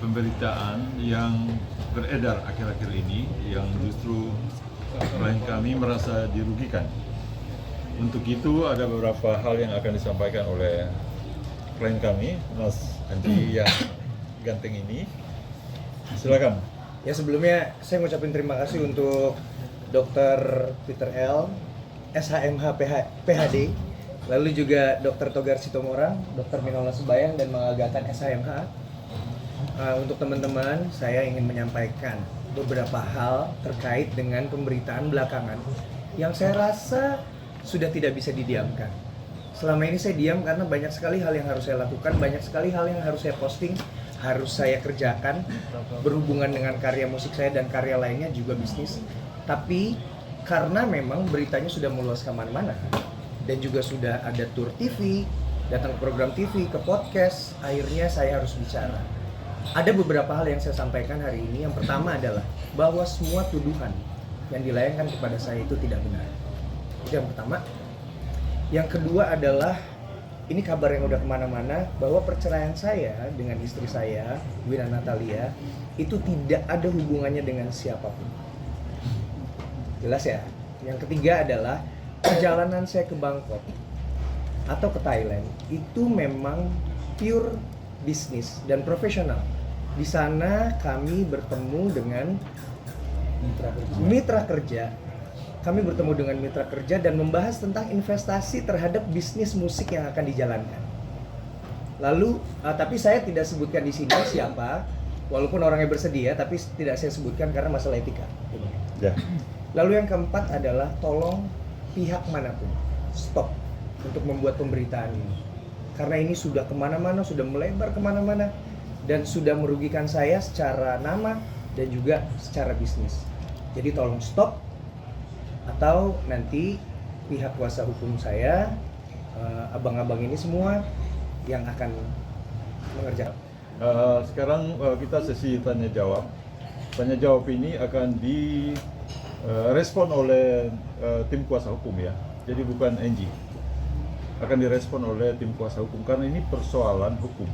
pemberitaan yang beredar akhir-akhir ini yang justru klien kami merasa dirugikan. Untuk itu ada beberapa hal yang akan disampaikan oleh klien kami, Mas Anji yang ganteng ini. Silakan. Ya, sebelumnya saya ngucapin terima kasih untuk Dr. Peter L, SHMH PhD, lalu juga Dr. Togar Sitomorang, Dr. Minola Subayang, dan mengagakan SHMH. Untuk teman-teman, saya ingin menyampaikan beberapa hal terkait dengan pemberitaan belakangan yang saya rasa sudah tidak bisa didiamkan. Selama ini saya diam karena banyak sekali hal yang harus saya lakukan, banyak sekali hal yang harus saya posting, harus saya kerjakan berhubungan dengan karya musik saya dan karya lainnya juga bisnis. Tapi karena memang beritanya sudah meluas kemana-mana dan juga sudah ada tour TV, datang ke program TV, ke podcast, akhirnya saya harus bicara. Ada beberapa hal yang saya sampaikan hari ini. Yang pertama adalah bahwa semua tuduhan yang dilayangkan kepada saya itu tidak benar. Itu yang pertama. Yang kedua adalah ini kabar yang udah kemana-mana bahwa perceraian saya dengan istri saya, Wina Natalia, itu tidak ada hubungannya dengan siapapun. Jelas ya? Yang ketiga adalah perjalanan saya ke Bangkok atau ke Thailand itu memang pure bisnis dan profesional. Di sana kami bertemu dengan mitra kerja. Kami bertemu dengan mitra kerja dan membahas tentang investasi terhadap bisnis musik yang akan dijalankan. Lalu, tapi saya tidak sebutkan di sini siapa, walaupun orangnya bersedia, tapi tidak saya sebutkan karena masalah etika. Ya. Lalu yang keempat adalah tolong pihak manapun stop untuk membuat pemberitaan ini. Karena ini sudah kemana-mana, sudah melebar kemana-mana, dan sudah merugikan saya secara nama dan juga secara bisnis. Jadi tolong stop, atau nanti pihak kuasa hukum saya, abang-abang ini semua yang akan mengerjakan. Sekarang kita sesi tanya jawab. Tanya jawab ini akan direspon oleh tim kuasa hukum ya. Jadi bukan NG. Akan direspon oleh tim kuasa hukum karena ini persoalan hukum.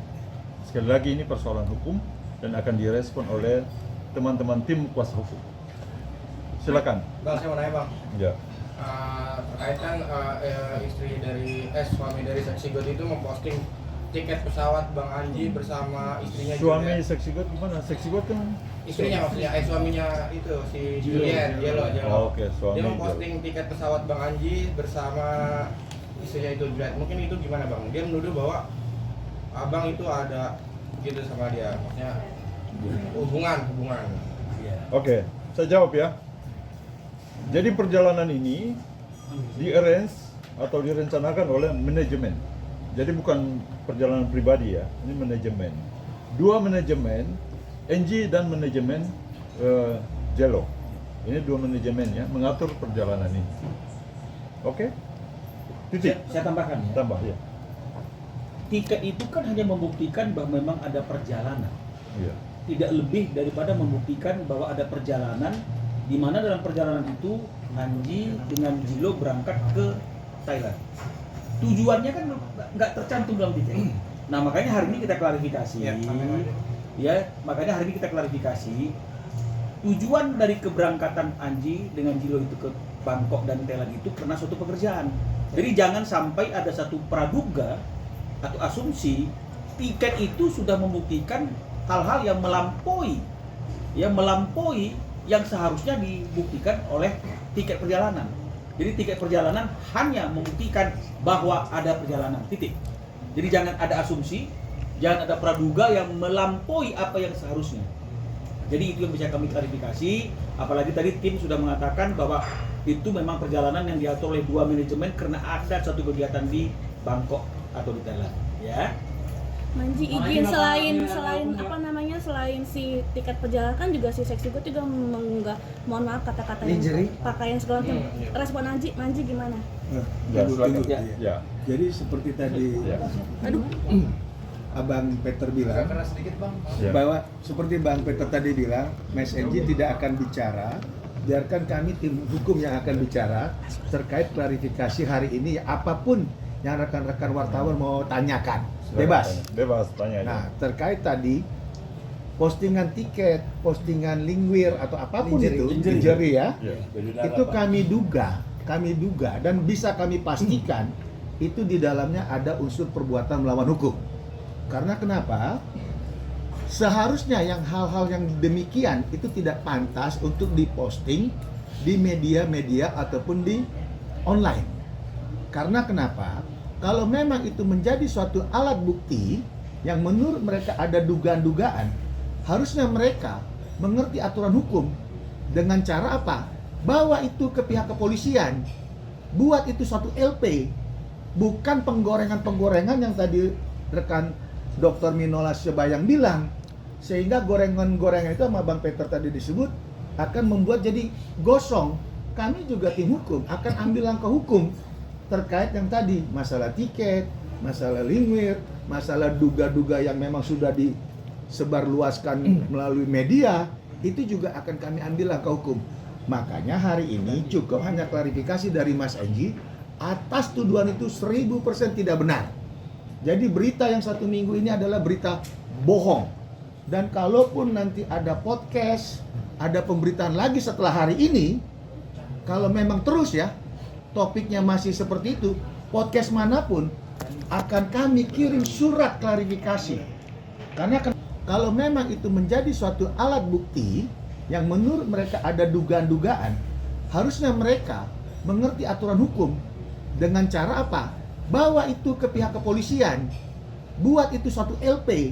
Sekali lagi ini persoalan hukum dan akan direspon oleh teman-teman tim kuasa hukum. Silakan. Bang, saya mau nanya bang. Ya. Terkait kan suami dari Seksi God itu memposting tiket pesawat Bang Anji bersama istrinya Suami Juliet. Seksi God gimana? Seksi God kan Istrinya maksudnya, suaminya itu si Juliet, Jelo. Oh, oke, suami. Dia memposting tiket pesawat Bang Anji bersama istrinya itu Juliet. Mungkin itu gimana bang? Dia menuduh bahwa abang itu ada gitu sama dia, maksudnya hubungan. Oke, saya jawab ya. Jadi perjalanan ini di-arrange atau direncanakan oleh manajemen. Jadi bukan perjalanan pribadi ya, ini manajemen. Dua manajemen, NG dan manajemen Jelo. Ini dua manajemen ya, mengatur perjalanan ini. Oke? Titik. Saya tambahkan ya. Tambah ya. Tiket itu kan hanya membuktikan bahwa memang ada perjalanan. Iya. Tidak lebih daripada membuktikan bahwa ada perjalanan di mana dalam perjalanan itu Anji dengan Jilo berangkat ke Thailand. Tujuannya kan nggak tercantum dalam tiket. Nah makanya hari ini kita klarifikasi. Makanya hari ini kita klarifikasi. Tujuan dari keberangkatan Anji dengan Jilo itu ke Bangkok dan Thailand itu karena suatu pekerjaan. Jadi jangan sampai ada satu praduga atau asumsi tiket itu sudah membuktikan hal-hal yang melampaui yang seharusnya dibuktikan oleh tiket perjalanan. Jadi tiket perjalanan hanya membuktikan bahwa ada perjalanan, titik. Jadi jangan ada asumsi, jangan ada praduga yang melampaui apa yang seharusnya. Jadi itu yang bisa kami klarifikasi, apalagi tadi tim sudah mengatakan bahwa itu memang perjalanan yang diatur oleh dua manajemen karena ada satu kegiatan di Bangkok atau di Thailand, ya. Manji izin selain si tiket perjalanan kan juga si Seksi God juga mengunggah, mohon maaf kata-kata yang pakaian segala macam. Respon Manji gimana? Ya. Jadi seperti tadi Abang Peter bilang bahwa seperti Bang Peter tadi bilang, Mas Enji tidak akan bicara, biarkan kami tim hukum yang akan bicara terkait klarifikasi hari ini apapun yang rekan-rekan wartawan mau tanyakan. Bebas Tanya aja. Nah, terkait tadi postingan tiket, postingan linkware atau apapun Lingerie. itu, Lingerie. lingerie ya, Ya. itu kami duga dan bisa kami pastikan itu di dalamnya ada unsur perbuatan melawan hukum. Karena kenapa? Seharusnya yang hal-hal yang demikian itu tidak pantas untuk diposting di media-media ataupun di online. Karena kenapa? Kalau memang itu menjadi suatu alat bukti yang menurut mereka ada dugaan-dugaan, harusnya mereka mengerti aturan hukum dengan cara apa? Bawa itu ke pihak kepolisian, buat itu suatu LP, bukan penggorengan-penggorengan yang tadi rekan Dr. Minola Sebayang bilang, sehingga gorengan-gorengan itu sama Bang Peter tadi disebut akan membuat jadi gosong. Kami juga tim hukum akan ambil langkah hukum terkait yang tadi masalah tiket, masalah linkware, masalah duga-duga yang memang sudah disebarluaskan melalui media, itu juga akan kami ambil langkah hukum. Makanya hari ini cukup hanya klarifikasi dari Mas Enji atas tuduhan itu 1000% tidak benar. Jadi berita yang 1 minggu ini adalah berita bohong. Dan kalaupun nanti ada podcast, ada pemberitaan lagi setelah hari ini, kalau memang terus ya topiknya masih seperti itu, podcast manapun akan kami kirim surat klarifikasi. Karena kalau memang itu menjadi suatu alat bukti yang menurut mereka ada dugaan-dugaan, harusnya mereka mengerti aturan hukum dengan cara apa? Bawa itu ke pihak kepolisian, buat itu suatu LP,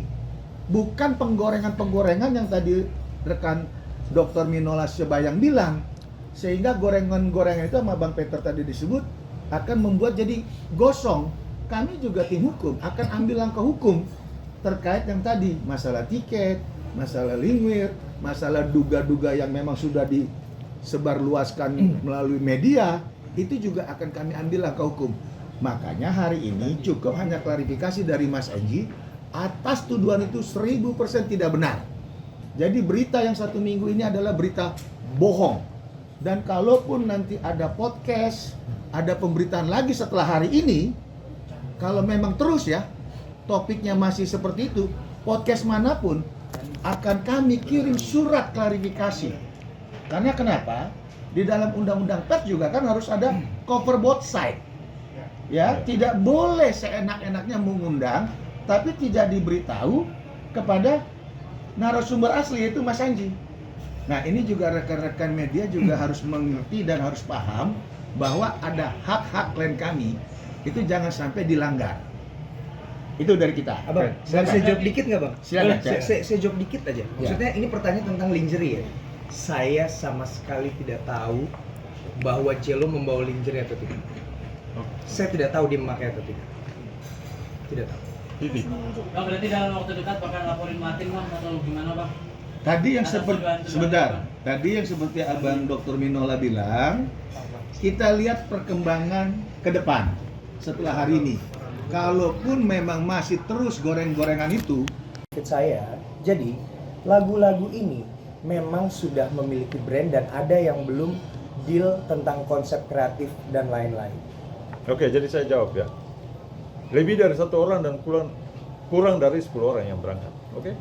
bukan penggorengan-penggorengan yang tadi rekan Dr. Minola Sebayang bilang, sehingga gorengan-gorengan itu sama Bang Peter tadi disebut akan membuat jadi gosong. Kami juga tim hukum akan ambil langkah hukum terkait yang tadi masalah tiket, masalah linkware, masalah duga-duga yang memang sudah disebarluaskan melalui media, itu juga akan kami ambil langkah hukum. Makanya hari ini cukup hanya klarifikasi dari Mas Enji atas tuduhan itu 1000% tidak benar. Jadi berita yang 1 minggu ini adalah berita bohong. Dan kalaupun nanti ada podcast, ada pemberitaan lagi setelah hari ini, kalau memang terus ya topiknya masih seperti itu, podcast manapun akan kami kirim surat klarifikasi. Karena kenapa? Di dalam undang-undang pers juga kan harus ada cover both side. Ya, tidak boleh seenak-enaknya mengundang tapi tidak diberitahu kepada narasumber asli, yaitu Mas Anji. Nah, ini juga rekan-rekan media juga harus mengerti dan harus paham bahwa ada hak-hak klien kami itu jangan sampai dilanggar. Itu dari kita. Abang, Silakan. saya jawab dikit nggak bang? Silakan. Saya jawab dikit aja. Maksudnya ini pertanyaan tentang lingerie ya. Saya sama sekali tidak tahu bahwa Cello membawa lingerie atau tidak. Saya tidak tahu dia memakai atau tidak. Tidak tahu. Titik. Bang, berarti dalam waktu dekat bakal laporin Martin bang atau gimana bang? Tadi yang Atas seperti tuduhan-tuduhan sebentar. apa? Tadi yang seperti Abang Dr. Minola bilang, kita lihat perkembangan ke depan setelah hari ini. Kalaupun memang masih terus goreng-gorengan itu, Saya, jadi lagu-lagu ini memang sudah memiliki brand dan ada yang belum deal tentang konsep kreatif dan lain-lain. Oke, jadi saya jawab ya. Lebih dari 1 orang dan kurang dari 10 orang yang berangkat. Oke?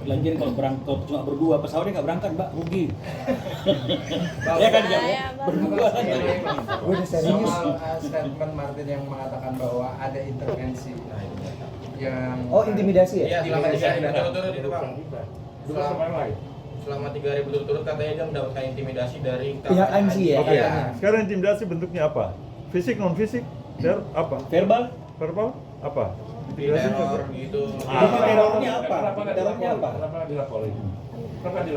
Lagian kalau berangkat cuma berdua, pesawatnya nggak berangkat, Mbak, rugi. Ya kan, Jam? Iya, Bang. Berdua kan. Gue udah serius. Soal statement Martin yang mengatakan bahwa ada intervensi yang Oh, intimidasi ya? Iya, selama 3 hari Intimidasi. berturut-turut itu bang. Selama 3 hari berturut-turut katanya dia mendapatkan intimidasi dari Pihak Anji ya? Oke. katanya. Sekarang intimidasi bentuknya apa? Fisik, non fisik? Apa? Verbal? Verbal? Apa? teror gitu. Terornya apa? Terornya apa?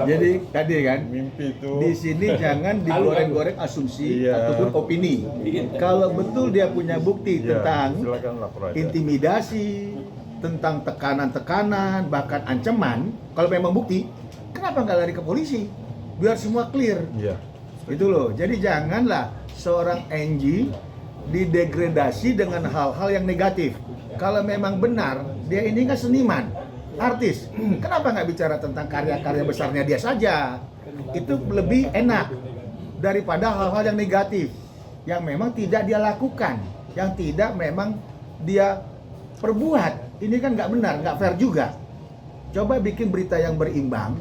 jadi tadi kan Mimpi itu. di sini jangan digoreng-goreng asumsi Iya. ataupun opini. Kalau betul dia punya bukti Ya, tentang silakan lapor aja. intimidasi, tentang tekanan-tekanan, bahkan ancaman, kalau memang bukti, kenapa nggak lari ke polisi? Biar semua clear. Iya. Itu loh. Jadi janganlah seorang Angie didegradasi dengan hal-hal yang negatif. Kalau memang benar, dia ini kan seniman, artis. Kenapa nggak bicara tentang karya-karya besarnya dia saja? Itu lebih enak daripada hal-hal yang negatif, yang memang tidak dia lakukan, yang tidak memang dia perbuat. Ini kan nggak benar, nggak fair juga. coba bikin berita yang berimbang.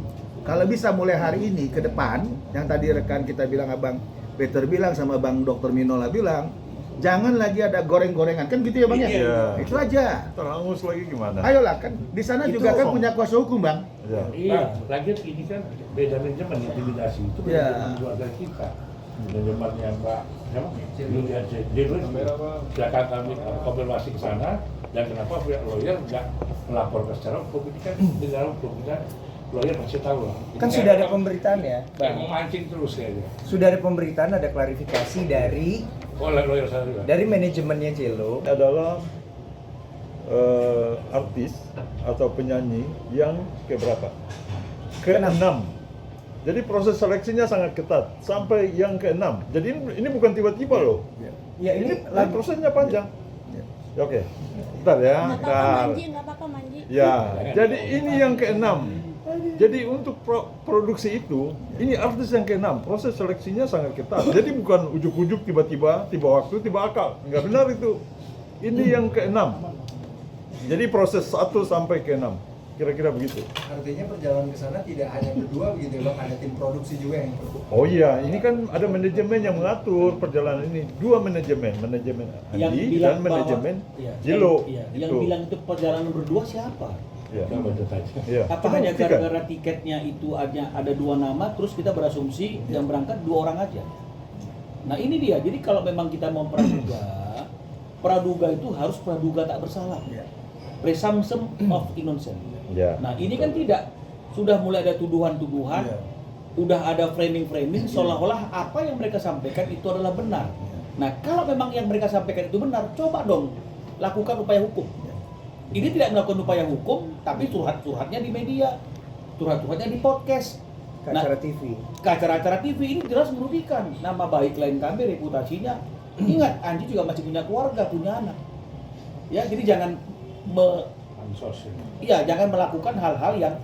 Kalau bisa mulai hari ini ke depan, yang tadi rekan kita bilang, Abang Peter bilang sama Bang Dr. Minola bilang, jangan lagi ada goreng-gorengan, kan gitu ya Bang ya? Iya. Itu aja. Terhangus lagi gimana? Ayolah, kan di sana Itu juga kan kosong. punya kuasa hukum Bang. Ya. Iya, lagi ini kan beda manajemen intimidasi itu beda Iya. dengan keluarga kita. Manajemennya Pak Julia Jero silakan kami konfirmasi ke sana, dan kenapa pihak lawyer nggak melaporkan secara hukum, ini kan dengan hukum kita lawyer masih tahu lah. Kan sudah ada pemberitaan ya, Bang. Bang. Memancing terus kayaknya. Sudah ada pemberitaan, ada klarifikasi dari Lawyer saya juga. manajemennya Jello. Adalah artis atau penyanyi yang keberapa? Ke-6. Jadi proses seleksinya sangat ketat sampai yang ke-6. Jadi ini bukan tiba-tiba loh. Ya ini Ini prosesnya panjang. Oke. Bentar ya. Nggak apa-apa Bentar. manji, nggak apa-apa manji. Ya, jadi ini yang ke-6. Jadi untuk produksi itu, ini artis yang ke-6. Proses seleksinya sangat ketat. Jadi bukan ujuk-ujuk tiba-tiba, tiba waktu, tiba akal. Nggak benar itu. Ini yang ke-6. Jadi proses 1 sampai ke-6. Kira-kira begitu. Artinya perjalanan ke sana tidak hanya berdua begitu ya Bang, ada tim produksi juga yang ikut. Oh iya, ini kan ada manajemen yang mengatur perjalanan ini. 2 manajemen Yang Andi bilang dan manajemen iya, Jello. yang Itu. bilang itu perjalanan berdua siapa? Ya. Kita baca saja. Ya. Apa Coba hanya buktikan. gara-gara tiketnya itu ada 2 nama, terus kita berasumsi yang berangkat 2 orang aja. Nah ini dia, jadi kalau memang kita mau praduga itu harus praduga tak bersalah. Presumption of innocence. Ya. Nah ini kan tidak, sudah mulai ada tuduhan-tuduhan, udah ada framing-framing seolah-olah apa yang mereka sampaikan itu adalah benar. Nah kalau memang yang mereka sampaikan itu benar, coba dong lakukan upaya hukum. Ini tidak melakukan upaya hukum, tapi curhat-curhatnya di media, curhat-curhatnya di podcast, ke acara TV. ke acara-acara TV. Ini jelas merugikan nama baik klien kami, reputasinya. Ingat, Anji juga masih punya keluarga, punya anak. Ya, jadi jangan Ansos ya. iya, jangan melakukan hal-hal yang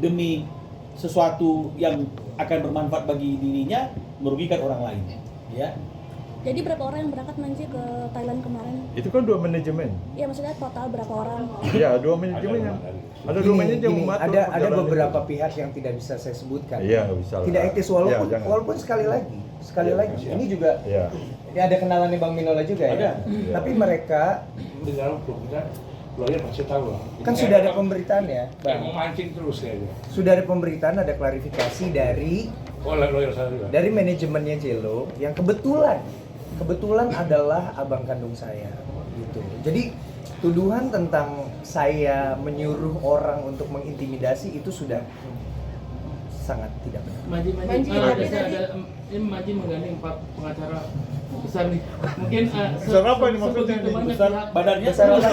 demi sesuatu yang akan bermanfaat bagi dirinya merugikan orang lain. Ya. Jadi berapa orang yang berangkat manji ke Thailand kemarin? Itu kan 2 manajemen. Ya maksudnya total berapa orang? Ya, 2 manajemen yang ada 2 manajemen yang Gini, mengatur ada perjalanan beberapa itu. pihak yang tidak bisa saya sebutkan. Iya, nggak bisa lah. Tidak etis Ya, jangan. walaupun sekali lagi Iya, lagi. iya. Ini juga Ya. ini ada kenalannya Bang Minola juga ya. Ada. Iya. Tapi mereka Dengan hukum kita lawyer masih tahu lah. kan sudah ada pemberitaan ya, Bang. Memancing terus kayaknya. Sudah ada pemberitaan, ada klarifikasi dari Lawyer saya juga. manajemennya Jello yang kebetulan adalah abang kandung saya gitu. Jadi tuduhan tentang saya menyuruh orang untuk mengintimidasi itu sudah sangat tidak benar. Maji, Manji, ada, tadi. ini Maji menggandeng 4 pengacara besar nih. Mungkin Besar apa ini maksudnya sebegitu ini? banyak Besar pihak, badannya Besar apa?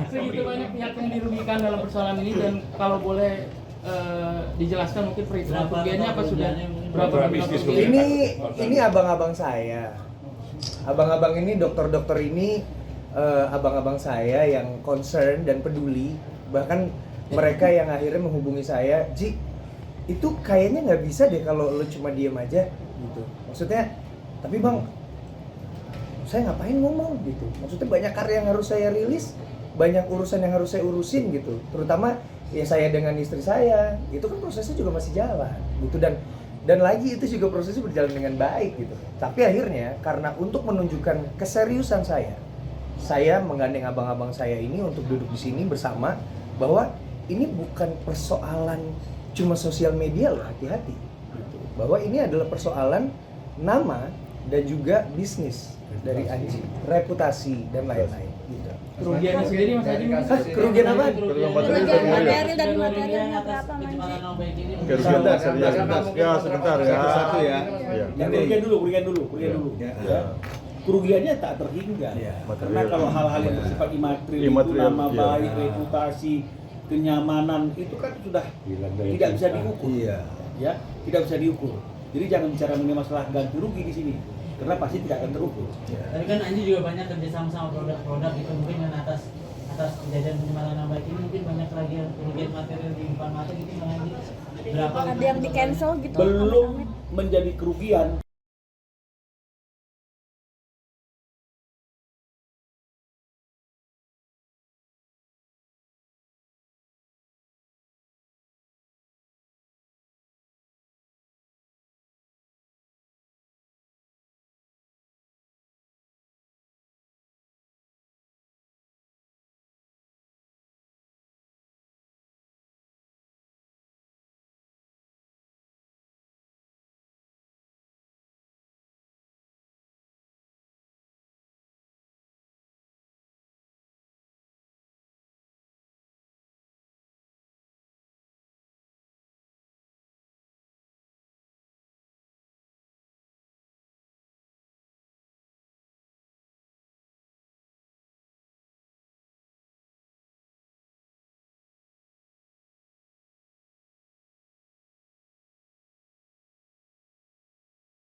segitu banyak pihak yang dirugikan dalam persoalan ini, dan kalau boleh dijelaskan mungkin perhitungan kerugiannya apa sudah berapa Berapa nominal bisnis kerugian? Ini abang-abang saya. Abang-abang ini dokter-dokter ini abang-abang saya yang concern dan peduli. Bahkan mereka yang akhirnya menghubungi saya, Ji, itu kayaknya nggak bisa deh kalau lo cuma diem aja gitu. Maksudnya, tapi Bang, saya ngapain ngomong gitu. Maksudnya banyak karya yang harus saya rilis, banyak urusan yang harus saya urusin gitu. Terutama ya saya dengan istri saya, itu kan prosesnya juga masih jalan gitu, dan lagi itu juga prosesnya berjalan dengan baik gitu. Tapi akhirnya karena untuk menunjukkan keseriusan saya menggandeng abang-abang saya ini untuk duduk di sini bersama, bahwa ini bukan persoalan cuma sosial media loh, hati-hati gitu. Bahwa ini adalah persoalan nama dan juga bisnis dari Anji, reputasi dan lain-lain gitu. Kerugiannya sendiri Mas Haji? Hah, kerugian apa? Kerugian Kerugian material. material dan materialnya berapa manji? Oke, sebentar ya. Satu ya. Ya. Kerugian dulu. Ya. Kerugiannya tak terhingga. Karena Material. kalau hal-hal yang bersifat imaterial itu Imaterial, nama iya. baik, reputasi, kenyamanan itu kan sudah tidak bisa diukur. Iya. Ya, tidak bisa diukur. Jadi jangan bicara mengenai masalah ganti rugi di sini, karena pasti tidak akan terukur. Tapi kan Anji juga banyak kerjasama sama produk-produk gitu, mungkin kan atas kejadian pencemaran nama baik ini mungkin banyak lagi yang kerugian material di depan mata gitu Bang Anji. Berapa? Ada yang di cancel gitu? Belum amit-amit. menjadi kerugian